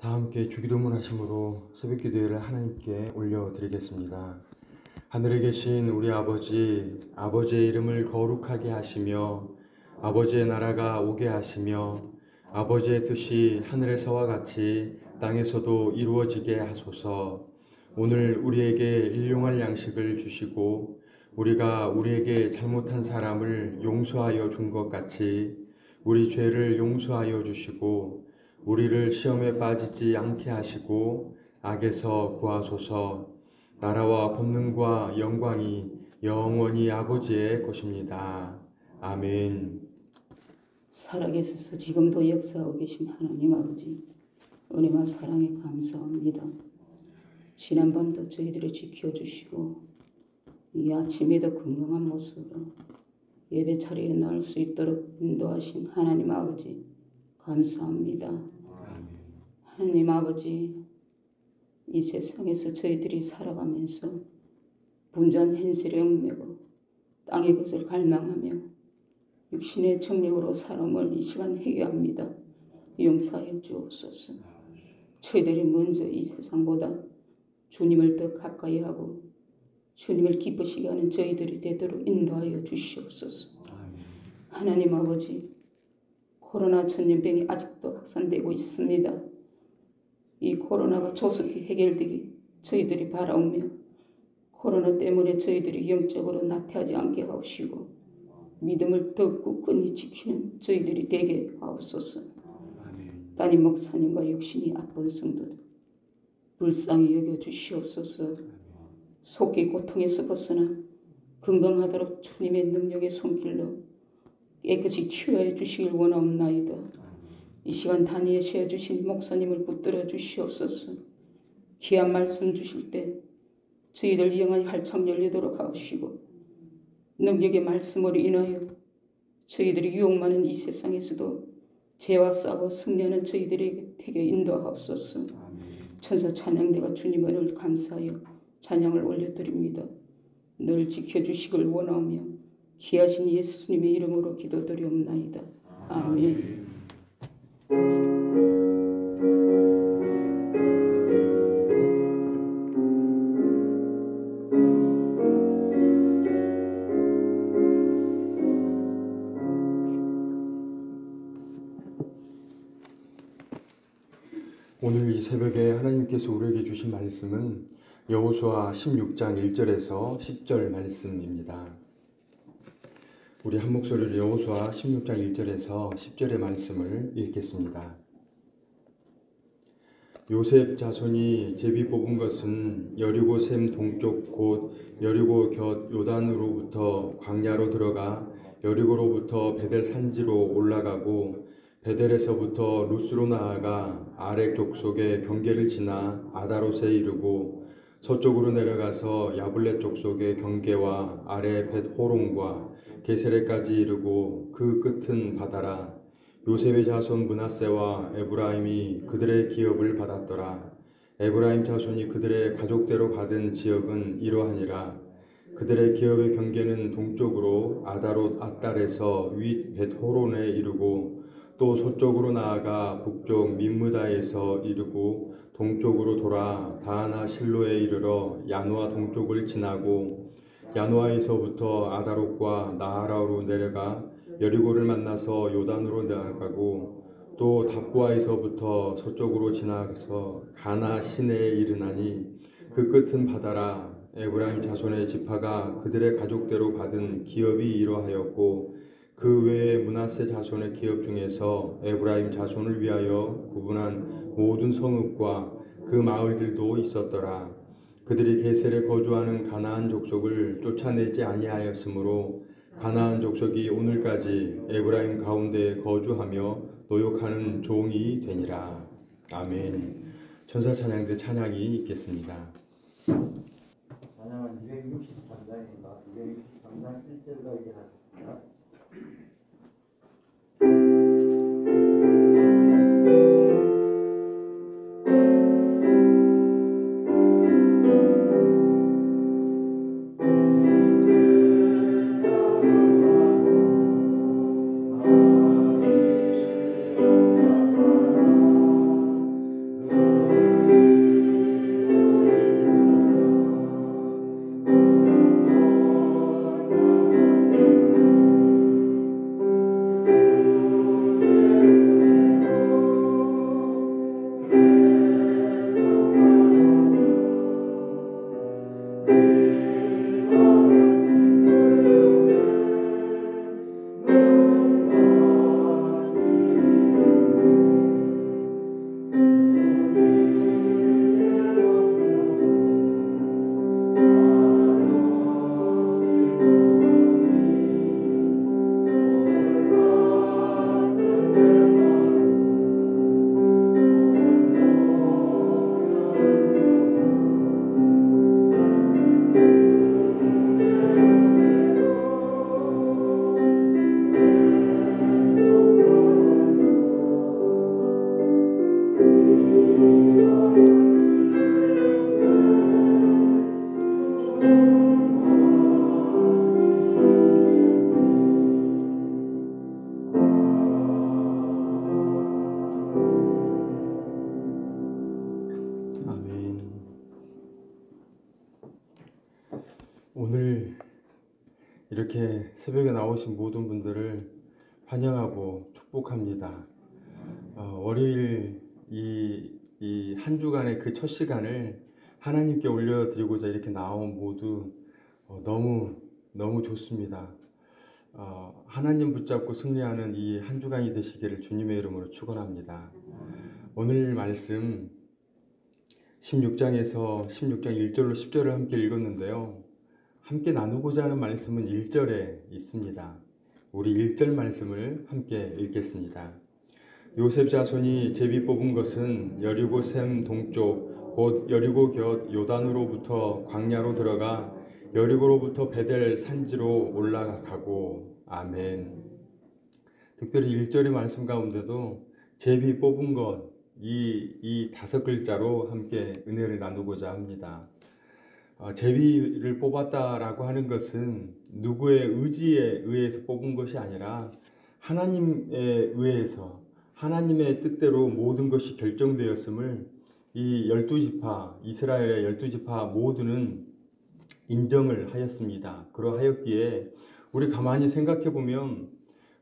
다 함께 주기도문 하심으로 새벽기도회를 하나님께 올려드리겠습니다. 하늘에 계신 우리 아버지, 아버지의 이름을 거룩하게 하시며 아버지의 나라가 오게 하시며 아버지의 뜻이 하늘에서와 같이 땅에서도 이루어지게 하소서. 오늘 우리에게 일용할 양식을 주시고 우리가 우리에게 잘못한 사람을 용서하여 준 것 같이 우리 죄를 용서하여 주시고 우리를 시험에 빠지지 않게 하시고 악에서 구하소서. 나라와 권능과 영광이 영원히 아버지의 것입니다. 아멘. 살아계셔서 지금도 역사하고 계신 하나님 아버지, 은혜와 사랑에 감사합니다. 지난밤도 저희들을 지켜주시고 이 아침에도 건강한 모습으로 예배 자리에 나올 수 있도록 인도하신 하나님 아버지 감사합니다. 하나님 아버지, 이 세상에서 저희들이 살아가면서 분주한 현실에 얽매고 땅의 것을 갈망하며 육신의 정력으로 살아온 이 시간 회개합니다. 용서하여 주옵소서. 저희들이 먼저 이 세상보다 주님을 더 가까이 하고 주님을 기쁘시게 하는 저희들이 되도록 인도하여 주시옵소서. 하나님 아버지, 코로나 전염병이 아직도 확산되고 있습니다. 이 코로나가 조속히 해결되기 저희들이 바라오며 코로나 때문에 저희들이 영적으로 나태하지 않게 하옵시고 믿음을 더 굳건히 지키는 저희들이 되게 하옵소서. 따님 목사님과 육신이 아픈 성도들 불쌍히 여겨주시옵소서. 속기 고통에서 벗어나 건강하도록 주님의 능력의 손길로 깨끗이 치유해 주시길 원하옵나이다. 이 시간 단위에 세워주신 목사님을 붙들어 주시옵소서. 귀한 말씀 주실 때 저희들 영원히 활짝 열리도록 하시고 능력의 말씀으로 인하여 저희들이 유혹 많은 이 세상에서도 죄와 싸워 승리하는 저희들에게 되게 인도하옵소서. 천사 찬양대가 주님 은혜를 감사하여 찬양을 올려드립니다. 늘 지켜주시길 원하오며 귀하신 예수님의 이름으로 기도드리옵나이다. 아멘. 오늘 이 새벽에 하나님께서 우리에게 주신 말씀은 여호수아 16장 1절에서 10절 말씀입니다. 우리 한 목소리로 여호수아 16장 1절에서 10절의 말씀을 읽겠습니다. 요셉 자손이 제비 뽑은 것은 여리고 샘 동쪽 곧 여리고 곁 요단으로부터 광야로 들어가 여리고로부터 베델 산지로 올라가고 베델에서부터 루스로 나아가 아렉 족속의 경계를 지나 아다롯에 이르고 서쪽으로 내려가서 야블렛 족속의 경계와 아래 벳호론과 게세레까지 이르고 그 끝은 바다라. 요셉의 자손 므낫세와 에브라임이 그들의 기업을 받았더라. 에브라임 자손이 그들의 가족대로 받은 지역은 이러하니라. 그들의 기업의 경계는 동쪽으로 아다롯 앗달에서 윗 벳호론에 이르고 또 서쪽으로 나아가 북쪽 민무다에서 이르고 동쪽으로 돌아 다하나 실로에 이르러 야노아 동쪽을 지나고 야노아에서부터 아다롯과 나하라로 내려가 여리고를 만나서 요단으로 나아가고 또 답부아에서부터 서쪽으로 지나서 가나 시내에 이르나니 그 끝은 바다라. 에브라임 자손의 지파가 그들의 가족대로 받은 기업이 이러하였고 그 외에 므낫세 자손의 기업 중에서 에브라임 자손을 위하여 구분한 모든 성읍과 그 마을들도 있었더라. 그들이 게셀에 거주하는 가나안 족속을 쫓아내지 아니하였으므로 가나안 족속이 오늘까지 에브라임 가운데 거주하며 노역하는 종이 되니라. 아멘. 천사 찬양대 찬양이 있겠습니다. 찬양은 263장입니다. 263장 1절과 이제 하겠습니다. 그 이렇게 새벽에 나오신 모든 분들을 환영하고 축복합니다. 월요일 이 한 주간의 그 첫 시간을 하나님께 올려드리고자 이렇게 나온 모두 너무 좋습니다. 하나님 붙잡고 승리하는 이 한 주간이 되시기를 주님의 이름으로 축원합니다. 오늘 말씀 16장에서 16장 1절로 10절을 함께 읽었는데요. 함께 나누고자 하는 말씀은 1절에 있습니다. 우리 1절 말씀을 함께 읽겠습니다. 요셉 자손이 제비 뽑은 것은 여리고 샘 동쪽 곧 여리고 곁 요단으로부터 광야로 들어가 여리고로부터 베델 산지로 올라가고 아멘. 특별히 1절의 말씀 가운데도 제비 뽑은 것 이 5글자로 함께 은혜를 나누고자 합니다. 제비를 뽑았다라고 하는 것은 누구의 의지에 의해서 뽑은 것이 아니라 하나님에 의해서 하나님의 뜻대로 모든 것이 결정되었음을 이 12지파 이스라엘의 12지파 모두는 인정을 하였습니다. 그러하였기에 우리 가만히 생각해 보면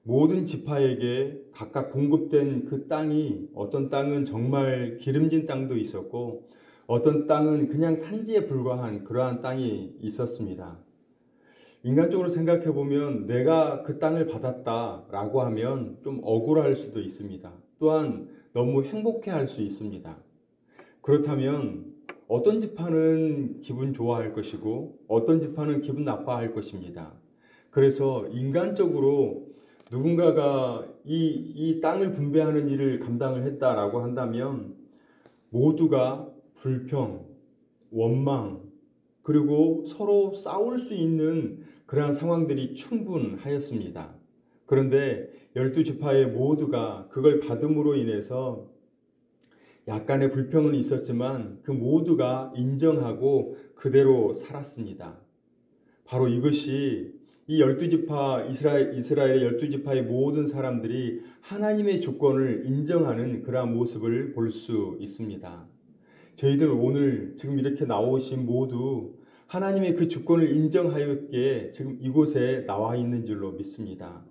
모든 지파에게 각각 공급된 그 땅이 어떤 땅은 정말 기름진 땅도 있었고 어떤 땅은 그냥 산지에 불과한 그러한 땅이 있었습니다. 인간적으로 생각해 보면 내가 그 땅을 받았다라고 하면 좀 억울할 수도 있습니다. 또한 너무 행복해 할 수 있습니다. 그렇다면 어떤 지파는 기분 좋아할 것이고 어떤 지파는 기분 나빠할 것입니다. 그래서 인간적으로 누군가가 이 땅을 분배하는 일을 감당을 했다라고 한다면 모두가 불평, 원망, 그리고 서로 싸울 수 있는 그러한 상황들이 충분하였습니다. 그런데 12지파의 모두가 그걸 받음으로 인해서 약간의 불평은 있었지만 그 모두가 인정하고 그대로 살았습니다. 바로 이것이 이 12지파 이스라엘의 12지파의 모든 사람들이 하나님의 주권을 인정하는 그러한 모습을 볼 수 있습니다. 저희들 오늘 지금 이렇게 나오신 모두 하나님의 그 주권을 인정하였기에 지금 이곳에 나와 있는 줄로 믿습니다.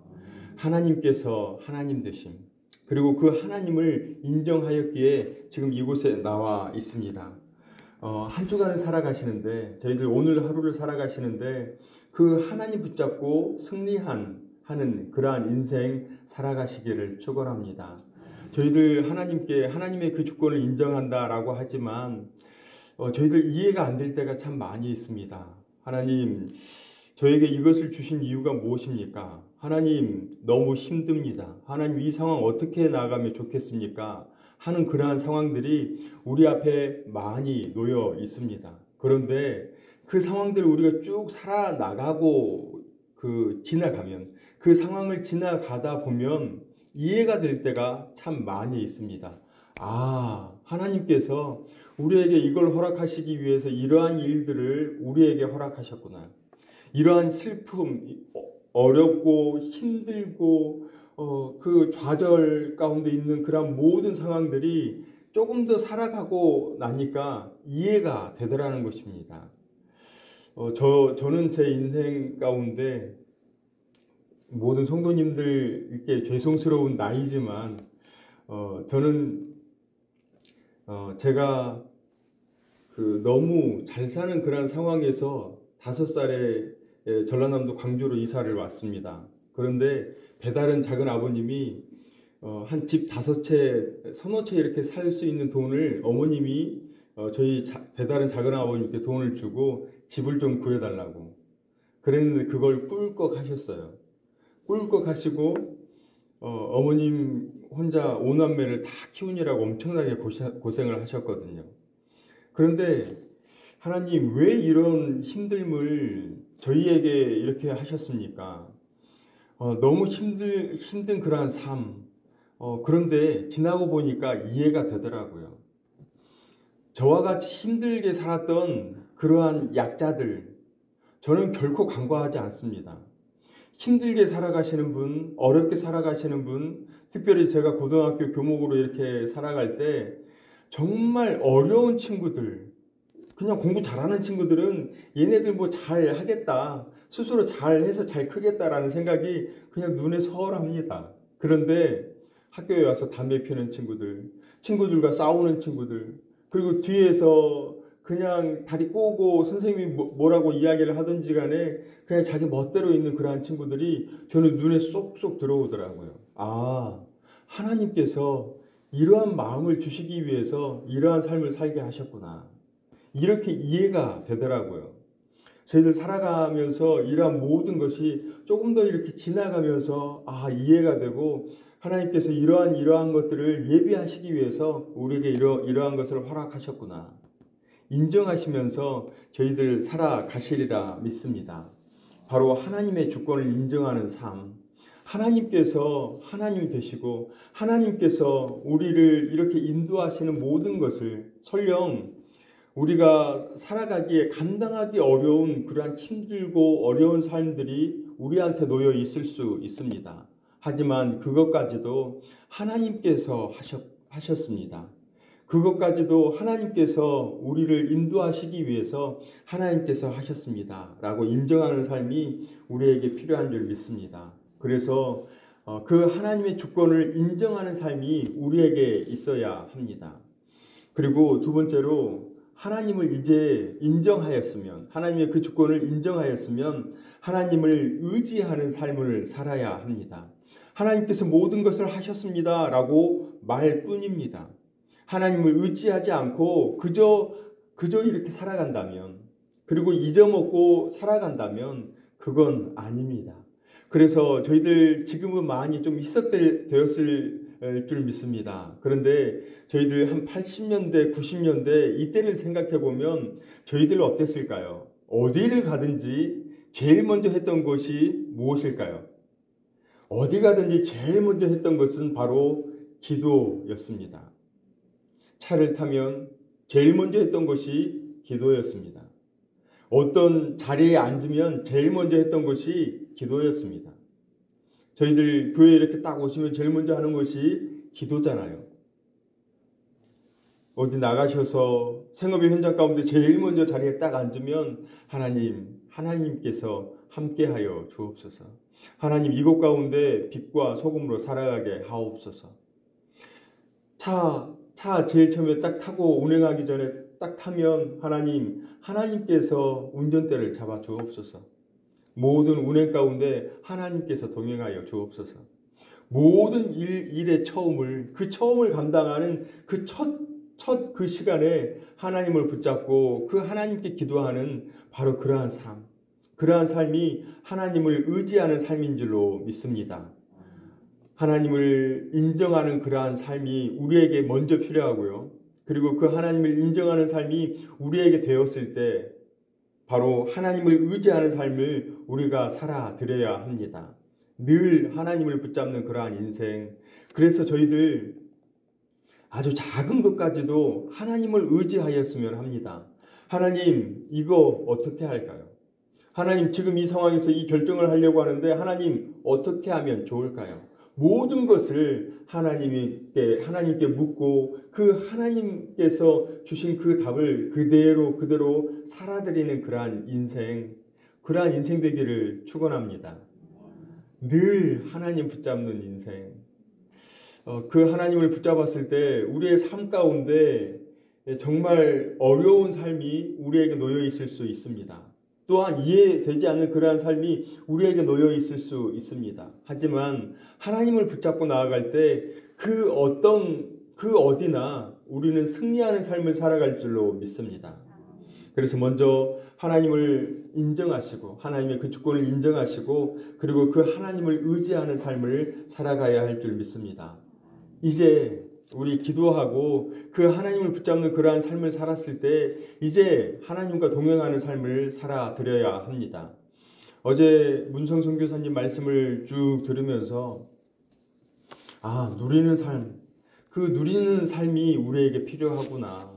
하나님께서 하나님 되심 그리고 그 하나님을 인정하였기에 지금 이곳에 나와 있습니다. 한 주간을 살아가시는데 저희들 오늘 하루를 살아가시는데 그 하나님 붙잡고 승리하는 그러한 인생 살아가시기를 축원합니다. 저희들 하나님의 그 주권을 인정한다라고 하지만 저희들 이해가 안 될 때가 참 많이 있습니다. 하나님 저에게 이것을 주신 이유가 무엇입니까? 하나님 너무 힘듭니다. 하나님 이 상황 어떻게 나가면 좋겠습니까? 하는 그러한 상황들이 우리 앞에 많이 놓여 있습니다. 그런데 그 상황들을 우리가 쭉 살아나가고 지나가면 그 상황을 지나가다 보면 이해가 될 때가 참 많이 있습니다. 하나님께서 우리에게 이걸 허락하시기 위해서 이러한 일들을 우리에게 허락하셨구나. 이러한 슬픔, 어렵고 힘들고 그 좌절 가운데 있는 그런 모든 상황들이 조금 더 살아가고 나니까 이해가 되더라는 것입니다. 저는 제 인생 가운데 모든 성도님들께 죄송스러운 나이지만 저는 제가 너무 잘 사는 그런 상황에서 5살에 전라남도 광주로 이사를 왔습니다. 그런데 배다른 작은 아버님이 한 집 5채, 서너 채 이렇게 살 수 있는 돈을 어머님이 저희 배다른 작은 아버님께 돈을 주고 집을 좀 구해달라고 그랬는데 그걸 꿀꺽 하셨어요. 꿀꺽 하시고 어머님 혼자 5남매를 다 키우느라고 엄청나게 고생을 하셨거든요. 그런데 하나님 왜 이런 힘듦을 저희에게 이렇게 하셨습니까? 너무 힘든 그러한 삶. 그런데 지나고 보니까 이해가 되더라고요. 저와 같이 힘들게 살았던 그러한 약자들, 저는 결코 간과하지 않습니다. 힘들게 살아가시는 분, 어렵게 살아가시는 분, 특별히 제가 고등학교 교목으로 이렇게 살아갈 때 정말 어려운 친구들, 그냥 공부 잘하는 친구들은 얘네들 뭐 잘 하겠다, 스스로 잘해서 잘 크겠다라는 생각이 그냥 눈에 서울합니다. 그런데 학교에 와서 담배 피우는 친구들, 친구들과 싸우는 친구들, 그리고 뒤에서 그냥 다리 꼬고 선생님이 뭐라고 이야기를 하든지 간에 그냥 자기 멋대로 있는 그러한 친구들이 저는 눈에 쏙쏙 들어오더라고요. 아, 하나님께서 이러한 마음을 주시기 위해서 이러한 삶을 살게 하셨구나. 이렇게 이해가 되더라고요. 저희들 살아가면서 이러한 모든 것이 조금 더 이렇게 지나가면서 이해가 되고 하나님께서 이러한 것들을 예비하시기 위해서 우리에게 이러한 것을 허락하셨구나. 인정하시면서 저희들 살아가시리라 믿습니다. 바로 하나님의 주권을 인정하는 삶. 하나님께서 하나님 되시고 하나님께서 우리를 이렇게 인도하시는 모든 것을 설령 우리가 살아가기에 감당하기 어려운 그러한 힘들고 어려운 삶들이 우리한테 놓여 있을 수 있습니다. 하지만 그것까지도 하나님께서 하셨습니다. 그것까지도 하나님께서 우리를 인도하시기 위해서 하나님께서 하셨습니다. 라고 인정하는 삶이 우리에게 필요한 줄 믿습니다. 그래서 그 하나님의 주권을 인정하는 삶이 우리에게 있어야 합니다. 그리고 두 번째로 하나님을 이제 인정하였으면, 하나님의 그 주권을 인정하였으면 하나님을 의지하는 삶을 살아야 합니다. 하나님께서 모든 것을 하셨습니다 라고 말뿐입니다. 하나님을 의지하지 않고 그저 이렇게 살아간다면, 그리고 잊어먹고 살아간다면 그건 아닙니다. 그래서 저희들 지금은 많이 좀 희석되었을 줄 믿습니다. 그런데 저희들 한 80년대, 90년대 이때를 생각해 보면 저희들 어땠을까요? 어디를 가든지 제일 먼저 했던 것이 무엇일까요? 어디 가든지 제일 먼저 했던 것은 바로 기도였습니다. 차를 타면 제일 먼저 했던 것이 기도였습니다. 어떤 자리에 앉으면 제일 먼저 했던 것이 기도였습니다. 저희들 교회에 이렇게 딱 오시면 제일 먼저 하는 것이 기도잖아요. 어디 나가셔서 생업의 현장 가운데 제일 먼저 자리에 딱 앉으면 하나님께서 함께하여 주옵소서. 하나님 이곳 가운데 빛과 소금으로 살아가게 하옵소서. 차 제일 처음에 딱 타고 운행하기 전에 딱 타면 하나님께서 운전대를 잡아 주옵소서. 모든 운행 가운데 하나님께서 동행하여 주옵소서. 모든 일의 그 처음을 감당하는 그 첫 시간에 하나님을 붙잡고 그 하나님께 기도하는 바로 그러한 삶이 하나님을 의지하는 삶인 줄로 믿습니다. 하나님을 인정하는 그러한 삶이 우리에게 먼저 필요하고요. 그리고 그 하나님을 인정하는 삶이 우리에게 되었을 때 바로 하나님을 의지하는 삶을 우리가 살아드려야 합니다. 늘 하나님을 붙잡는 그러한 인생. 그래서 저희들 아주 작은 것까지도 하나님을 의지하였으면 합니다. 하나님, 이거 어떻게 할까요? 하나님, 지금 이 상황에서 이 결정을 하려고 하는데 하나님, 어떻게 하면 좋을까요? 모든 것을 하나님께 묻고 그 하나님께서 주신 그 답을 그대로 살아드리는 그러한 인생 되기를 축원합니다. 늘 하나님 붙잡는 인생. 그 하나님을 붙잡았을 때 우리의 삶 가운데 정말 어려운 삶이 우리에게 놓여 있을 수 있습니다. 또한 이해되지 않는 그러한 삶이 우리에게 놓여 있을 수 있습니다. 하지만 하나님을 붙잡고 나아갈 때 그 어디나 우리는 승리하는 삶을 살아갈 줄로 믿습니다. 그래서 먼저 하나님을 인정하시고 하나님의 그 주권을 인정하시고 그리고 그 하나님을 의지하는 삶을 살아가야 할 줄 믿습니다. 이제 우리 기도하고 그 하나님을 붙잡는 그러한 삶을 살았을 때 이제 하나님과 동행하는 삶을 살아드려야 합니다. 어제 문성 선교사님 말씀을 쭉 들으면서 누리는 삶, 그 누리는 삶이 우리에게 필요하구나.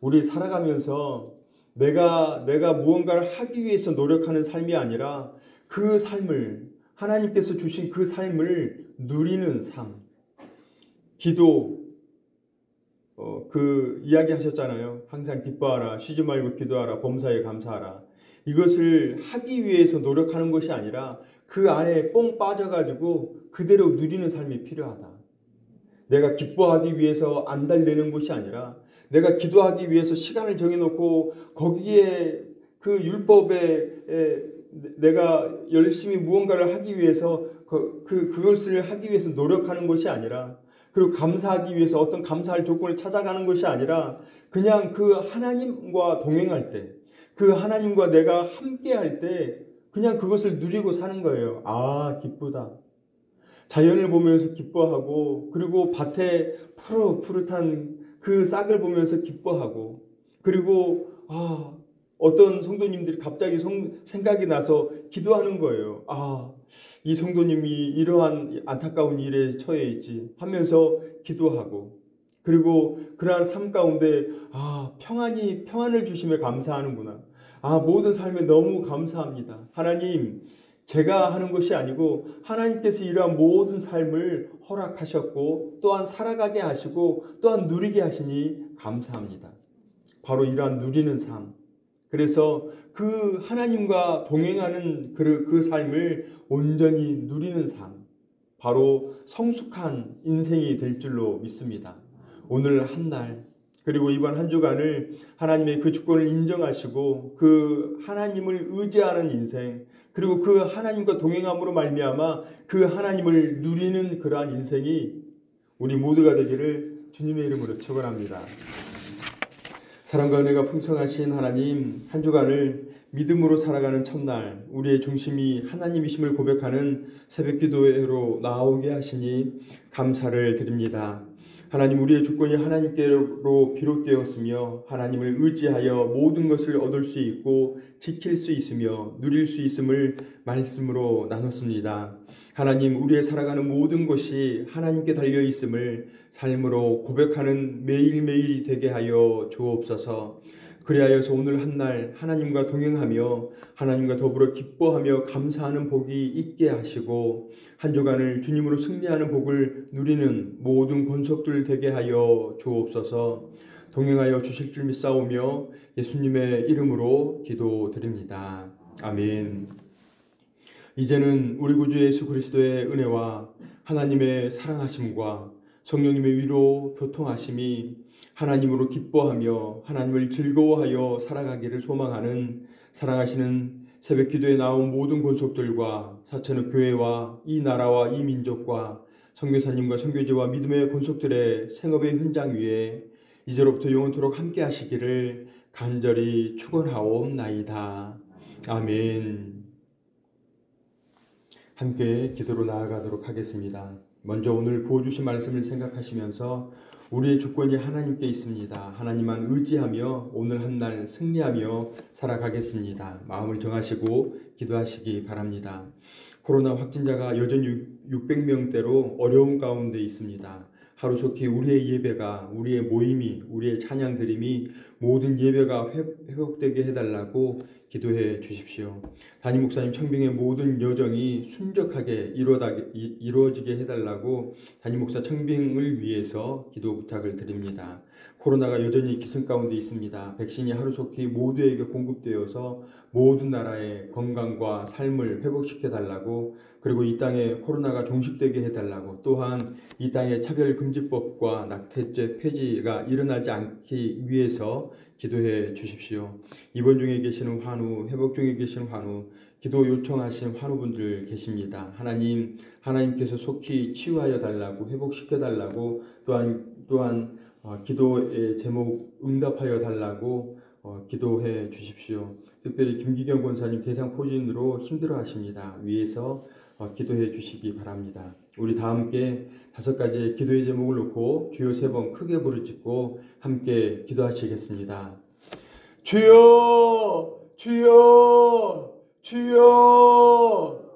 우리 살아가면서 내가 무언가를 하기 위해서 노력하는 삶이 아니라 그 삶을 하나님께서 주신 그 삶을 누리는 삶. 기도 그 이야기 하셨잖아요. 항상 기뻐하라, 쉬지 말고 기도하라, 범사에 감사하라. 이것을 하기 위해서 노력하는 것이 아니라 그 안에 뽕 빠져가지고 그대로 누리는 삶이 필요하다. 내가 기뻐하기 위해서 안달내는 것이 아니라 내가 기도하기 위해서 시간을 정해놓고 거기에 그 율법에 내가 열심히 무언가를 하기 위해서 그것을 하기 위해서 노력하는 것이 아니라, 그리고 감사하기 위해서 어떤 감사할 조건을 찾아가는 것이 아니라 그냥 그 하나님과 동행할 때, 그 하나님과 내가 함께 할 때 그냥 그것을 누리고 사는 거예요. 아, 기쁘다. 자연을 보면서 기뻐하고, 그리고 밭에 푸릇푸릇한 그 싹을 보면서 기뻐하고, 그리고 어떤 성도님들이 갑자기 생각이 나서 기도하는 거예요. 이 성도님이 이러한 안타까운 일에 처해 있지 하면서 기도하고, 그리고 그러한 삶 가운데 평안을 주심에 감사하는구나. 모든 삶에 너무 감사합니다. 하나님, 제가 하는 것이 아니고 하나님께서 이러한 모든 삶을 허락하셨고 또한 살아가게 하시고 또한 누리게 하시니 감사합니다. 바로 이러한 누리는 삶. 그래서 그 하나님과 동행하는 그 삶을 온전히 누리는 삶, 바로 성숙한 인생이 될 줄로 믿습니다. 오늘 한 날, 그리고 이번 한 주간을 하나님의 그 주권을 인정하시고 그 하나님을 의지하는 인생, 그리고 그 하나님과 동행함으로 말미암아 그 하나님을 누리는 그러한 인생이 우리 모두가 되기를 주님의 이름으로 축원합니다. 사랑과 은혜가 풍성하신 하나님, 한 주간을 믿음으로 살아가는 첫날 우리의 중심이 하나님이심을 고백하는 새벽기도회로 나오게 하시니 감사를 드립니다. 하나님, 우리의 주권이 하나님께로 비롯되었으며 하나님을 의지하여 모든 것을 얻을 수 있고 지킬 수 있으며 누릴 수 있음을 말씀으로 나눴습니다. 하나님, 우리의 살아가는 모든 것이 하나님께 달려 있음을 삶으로 고백하는 매일매일이 되게 하여 주옵소서. 그리하여서 오늘 한 날 하나님과 동행하며 하나님과 더불어 기뻐하며 감사하는 복이 있게 하시고 한 주간을 주님으로 승리하는 복을 누리는 모든 권속들 되게 하여 주옵소서. 동행하여 주실 줄 믿사오며 예수님의 이름으로 기도드립니다. 아멘. 이제는 우리 구주 예수 그리스도의 은혜와 하나님의 사랑하심과 성령님의 위로 교통하심이 하나님으로 기뻐하며 하나님을 즐거워하여 살아가기를 소망하는 사랑하시는 새벽기도에 나온 모든 권속들과 사천읍 교회와 이 나라와 이 민족과 선교사님과 선교지와 믿음의 권속들의 생업의 현장 위에 이제로부터 영원토록 함께 하시기를 간절히 축원하옵나이다. 아멘. 함께 기도로 나아가도록 하겠습니다. 먼저 오늘 부어주신 말씀을 생각하시면서 우리의 주권이 하나님께 있습니다. 하나님만 의지하며 오늘 한 날 승리하며 살아가겠습니다. 마음을 정하시고 기도하시기 바랍니다. 코로나 확진자가 여전히 600명대로 어려운 가운데 있습니다. 하루속히 우리의 예배가, 우리의 모임이, 우리의 찬양 드림이 모든 예배가 회복되게 해달라고 기도해 주십시오. 담임 목사님 청빙의 모든 여정이 순적하게 이루어지게 해달라고 담임 목사 청빙을 위해서 기도 부탁을 드립니다. 코로나가 여전히 기승 가운데 있습니다. 백신이 하루속히 모두에게 공급되어서 모든 나라의 건강과 삶을 회복시켜달라고, 그리고 이 땅에 코로나가 종식되게 해달라고, 또한 이 땅에 차별금지법과 낙태죄 폐지가 일어나지 않기 위해서 기도해 주십시오. 입원 중에 계시는 환우, 회복 중에 계시는 환우, 기도 요청하신 환우분들 계십니다. 하나님께서 속히 치유하여 달라고, 회복시켜 달라고, 또한 기도의 제목 응답하여 달라고 기도해 주십시오. 특별히 김기경 권사님 대상포진으로 힘들어하십니다. 위에서 기도해 주시기 바랍니다. 우리 다 함께 5가지의 기도의 제목을 놓고 주여 3번 크게 부르짖고 함께 기도하시겠습니다. 주여, 주여, 주여.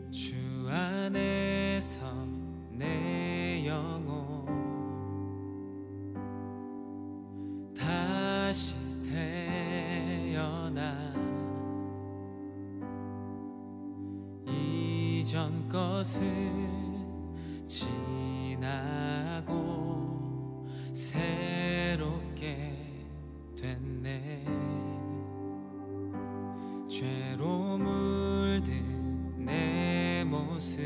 주 안에서 내 영혼 다시 태어나 것은 지나고 새롭게 됐네. 죄로 물든 내 모습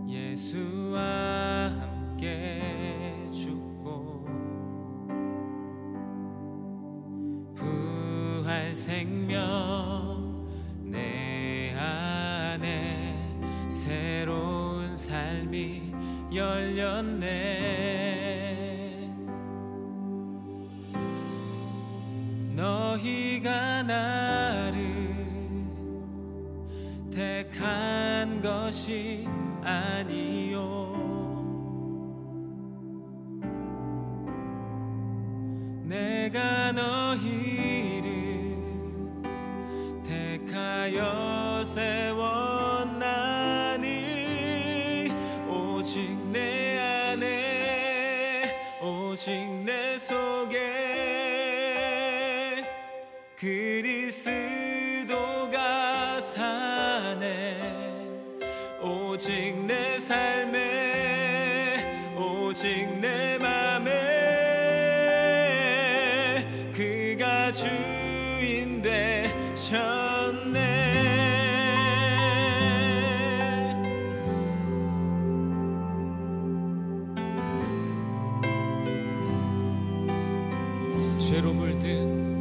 예수와 함께 죽고 부활 생명 내 안에 새로운 삶이 열렸네. 너희가 나를 택한 것이 아니요 내가 너희를 택하여 세웠나니 오직 내 안에 오직 내 속에 그리스도가 사네. 오직 내 삶에 오직 내 맘에 그가 주인 되셨네. 죄로 물든